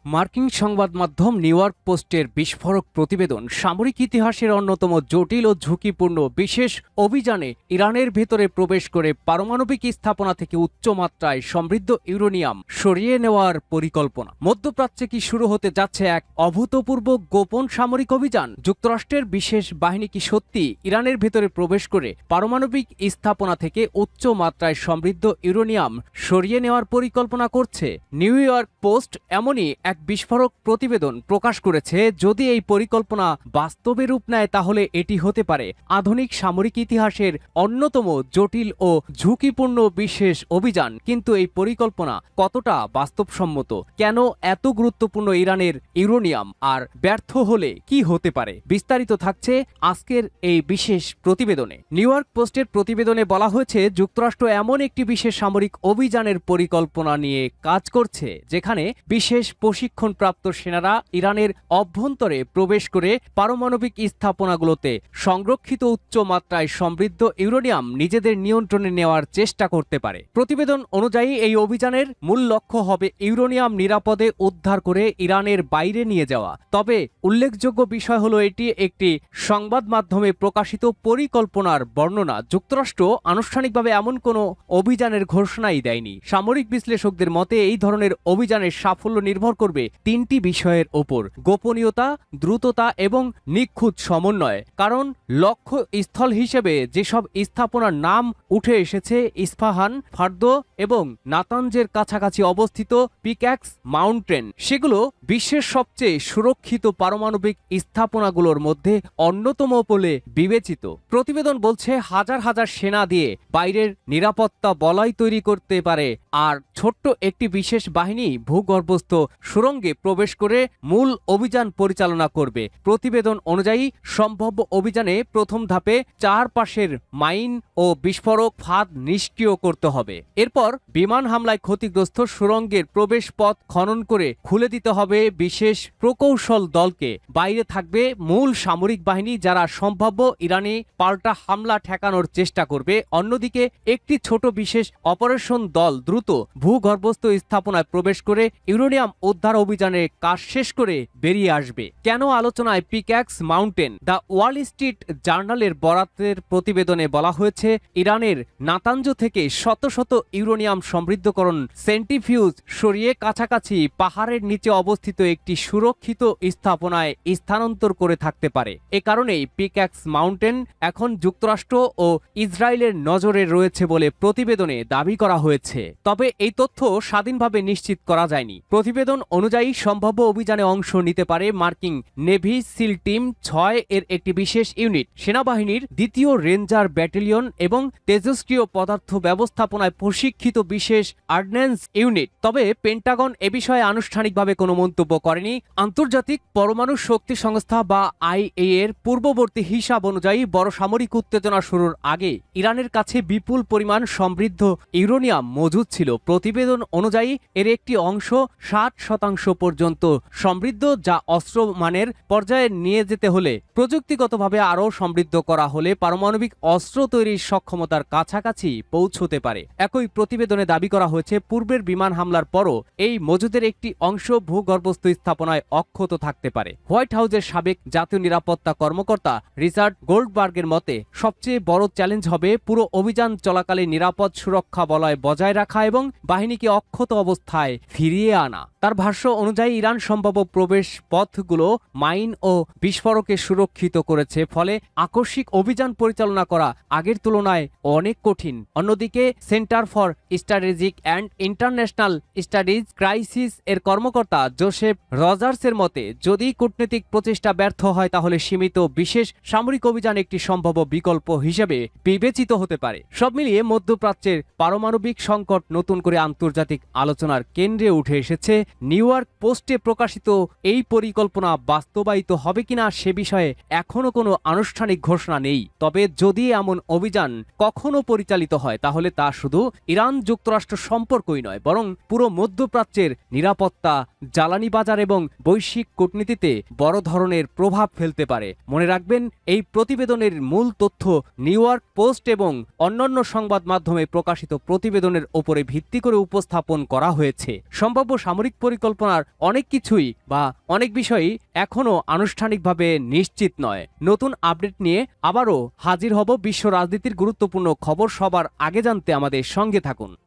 মার্কিন সংবাদ মাধ্যম নিউ ইয়র্ক পোস্টের বিস্ফোরক প্রতিবেদন সামরিক ইতিহাসের অন্যতম জটিল ও ঝুঁকিপূর্ণ বিশেষ অভিযানে ইরানের ভেতরে প্রবেশ করে পারমাণবিক স্থাপনা থেকে উচ্চমাত্রায় সমৃদ্ধ ইউরেনিয়াম সরিয়ে নেওয়ার পরিকল্পনা। মধ্যপ্রাচ্যে কি শুরু হতে যাচ্ছে এক অভূতপূর্ব গোপন সামরিক অভিযান? যুক্তরাষ্ট্রের বিশেষ বাহিনী কি সত্যি ইরানের ভেতরে প্রবেশ করে পারমাণবিক স্থাপনা থেকে উচ্চ মাত্রায় সমৃদ্ধ ইউরেনিয়াম সরিয়ে নেওয়ার পরিকল্পনা করছে? নিউ ইয়র্ক পোস্ট এমনই এক বিস্ফোরক প্রতিবেদন প্রকাশ করেছে। যদি এই পরিকল্পনা বাস্তবে রূপ নেয় তাহলে এটি হতে পারে আধুনিক সামরিক ইতিহাসের অন্যতম জটিল ও ঝুঁকিপূর্ণ বিশেষ অভিযান। কিন্তু এই পরিকল্পনা কতটা বাস্তবসম্মত? কেন এত গুরুত্বপূর্ণ ইরানের ইউরেনিয়াম? আর ব্যর্থ হলে কি হতে পারে? বিস্তারিত থাকছে আজকের এই বিশেষ প্রতিবেদনে। নিউ ইয়র্ক পোস্টের প্রতিবেদনে বলা হয়েছে, যুক্তরাষ্ট্র এমন একটি বিশেষ সামরিক অভিযানের পরিকল্পনা নিয়ে কাজ করছে যেখানে বিশেষ প্রশিক্ষণপ্রাপ্ত সেনারা ইরানের অভ্যন্তরে প্রবেশ করে পারমাণবিক স্থাপনাগুলোতে সংরক্ষিত উচ্চ মাত্রায় সমৃদ্ধ ইউরেনিয়াম নিজেদের নিয়ন্ত্রণে নেওয়ার চেষ্টা করতে পারে। প্রতিবেদন অনুযায়ী এই অভিযানের মূল লক্ষ্য হবে ইউরেনিয়াম নিরাপদে উদ্ধার করে ইরানের বাইরে নিয়ে যাওয়া। তবে উল্লেখযোগ্য বিষয় হলো, এটি একটি সংবাদ মাধ্যমে প্রকাশিত পরিকল্পনার বর্ণনা। যুক্তরাষ্ট্র আনুষ্ঠানিকভাবে এমন কোনো অভিযানের ঘোষণাই দেয়নি। সামরিক বিশ্লেষকদের মতে এই ধরনের অভিযানের সাফল্য নির্ভর করবে তিনটি বিষয়ের ওপর: গোপনীয়তা, দ্রুততা এবং নিখুঁত সমন্বয়। কারণ লক্ষ্য স্থল হিসেবে যেসব স্থাপনার নাম উঠে এসেছে, ইস্পাহান, ফার্দো এবং নাতানজের কাছাকাছি অবস্থিত পিক্যাক্স মাউন্টেন, সেগুলো বিশ্বের সবচেয়ে সুরক্ষিত পারমাণবিক স্থাপনাগুলোর মধ্যে অন্যতম বলে বিবেচিত। প্রতিবেদন বলছে, হাজার হাজার সেনা দিয়ে বাইরের নিরাপত্তা বলয় তৈরি করতে পারে আর ছোট্ট একটি বিশেষ বাহিনী ভূগর্ভস্থ সুড়ঙ্গে প্রবেশ করে মূল অভিযান পরিচালনা করবে। প্রতিবেদন অনুযায়ী সম্ভাব্য অভিযানে প্রথম ধাপে চারপাশের মাইন ও বিস্ফোরক ফাঁদ নিষ্ক্রিয় করতে হবে। এরপর বিমান হামলায় ক্ষতিগ্রস্ত সুড়ঙ্গের প্রবেশ পথ খনন করে খুলে দিতে হবে বিশেষ প্রকৌশল দলকে। বাইরে থাকবে মূল সামরিক বাহিনী, যারা সম্ভাব্য ইরানি পাল্টা হামলা ঠেকানোর চেষ্টা করবে। অন্যদিকে একটি ছোট বিশেষ অপারেশন দল দ্রুত ভূগর্ভস্থ স্থাপনায় প্রবেশ করে ইউরেনিয়াম উদ্ধার অভিযানের কাজ শেষ করে বেরিয়ে আসবে। কেন আলোচনায় Pickaxe Mountain? The Wall Street জার্নালের বরাতের প্রতিবেদনে বলা হয়েছে, ইরানের নাতানজ থেকে শত শত ইউরেনিয়াম সমৃদ্ধকরণ সেন্ট্রিফিউজ সরিয়ে কাছাকাছি পাহাড়ের নিচে অবস্থিত একটি সুরক্ষিত স্থাপনায় স্থানান্তর করে থাকতে পারে। এ কারণেই পিক্যাক্স মাউন্টেন এখন যুক্তরাষ্ট্র ও ইসরায়েলের নজরে রয়েছে বলে প্রতিবেদনে দাবি করা হয়েছে। তবে এই তথ্য স্বাধীনভাবে নিশ্চিত করা যায়নি। প্রতিবেদন অনুযায়ী সম্ভাব্য অভিযানে অংশ নিতে পারে মার্কিন নেভি সিল টিম 6 এর একটি বিশেষ ইউনিট, সেনাবাহিনীর 2য় রেঞ্জার ব্যাটালিয়ন এবং তেজস্ক্রিয় পদার্থ ব্যবস্থাপনায় প্রশিক্ষিত বিশেষ অর্ডিন্যান্স ইউনিট। তবে পেন্টাগন এ বিষয়ে আনুষ্ঠানিকভাবে কোনো মন্তব্য করেনি। আন্তর্জাতিক পরমাণু শক্তি সংস্থা বা আইএ এর পূর্ববর্তী হিসাব অনুযায়ী বড় সামরিক উত্তেজনা শুরুর আগে ইরানের কাছে বিপুল পরিমাণ সমৃদ্ধ ইউরেনিয়াম মজুদ ছিল। প্রতিবেদন অনুযায়ী এর একটি অংশ 60% পর্যন্ত সমৃদ্ধ, যা অস্ত্র মানের পর্যায়ে নিয়ে যেতে হলে প্রযুক্তিগতভাবে আরও সমৃদ্ধ করা হলে পারমাণবিক অস্ত্র তৈরির সক্ষমতার কাছাকাছি পৌঁছতে পারে। একই প্রতিবেদনে দাবি করা হয়েছে, পূর্বের বিমান হামলার পরও এই মজুদের একটি অংশ ভূগর্ভস্থ স্থাপনায় অক্ষত থাকতে পারে। হোয়াইট হাউসের সাবেক জাতীয় নিরাপত্তা কর্মকর্তা রিচার্ড গোল্ডবার্গের মতে, সবচেয়ে বড় চ্যালেঞ্জ হবে পুরো অভিযান চলাকালে নিরাপদ সুরক্ষা বলয় বজায় রাখা এবং বাহিনীকে অক্ষত অবস্থায় ফিরিয়ে আনা। তার ভাষ্য অনুযায়ী ইরান সম্ভাব্য প্রবেশ পথগুলো মাইন ও বিস্ফোরকে সুরক্ষিত করেছে, ফলে আকস্মিক অভিযান পরিচালনা করা আগের তুলনায় অনেক কঠিন। অন্যদিকে centre for strategic and international studies crisis এর কর্মকর্তা জোসেফ রজার্সের মতে, যদি কূটনৈতিক প্রচেষ্টা ব্যর্থ হয় তাহলে সীমিত বিশেষ সামরিক অভিযান একটি সম্ভাব্য বিকল্প হিসেবে বিবেচিত হতে পারে। সব মিলিয়ে মধ্যপ্রাচ্যের পারমাণবিক সংকট নতুন করে আন্তর্জাতিক আলোচনার কেন্দ্রে উঠে এসেছে। নিউ ইয়র্ক পোস্টে প্রকাশিত এই পরিকল্পনা বাস্তবায়িত হবে কিনা সে বিষয়ে এখনো কোনো আনুষ্ঠানিক ঘোষণা নেই। তবে যদি এমন অভিযান কখনো পরিচালিত হয় তাহলে তা শুধু ইরান যুক্তরাষ্ট্র সম্পর্কই নয়, বরং পুরো মধ্যপ্রাচ্যের নিরাপত্তা, জ্বালানি বাজার এবং বৈশ্বিক কূটনীতিতে বড় ধরনের প্রভাব ফেলতে পারে। মনে রাখবেন, এই প্রতিবেদনের মূল তথ্য নিউ ইয়র্ক পোস্ট এবং অন্যান্য সংবাদ মাধ্যমে প্রকাশিত প্রতিবেদনের ওপরে ভিত্তি করে উপস্থাপন করা হয়েছে। সম্ভাব্য সামরিক পরিকল্পনা পরিকল্পনার অনেক কিছুই বা অনেক বিষয়ই এখনও আনুষ্ঠানিকভাবে নিশ্চিত নয়। নতুন আপডেট নিয়ে আবারও হাজির হব। বিশ্ব রাজনীতির গুরুত্বপূর্ণ খবর সবার আগে জানতে আমাদের সঙ্গে থাকুন।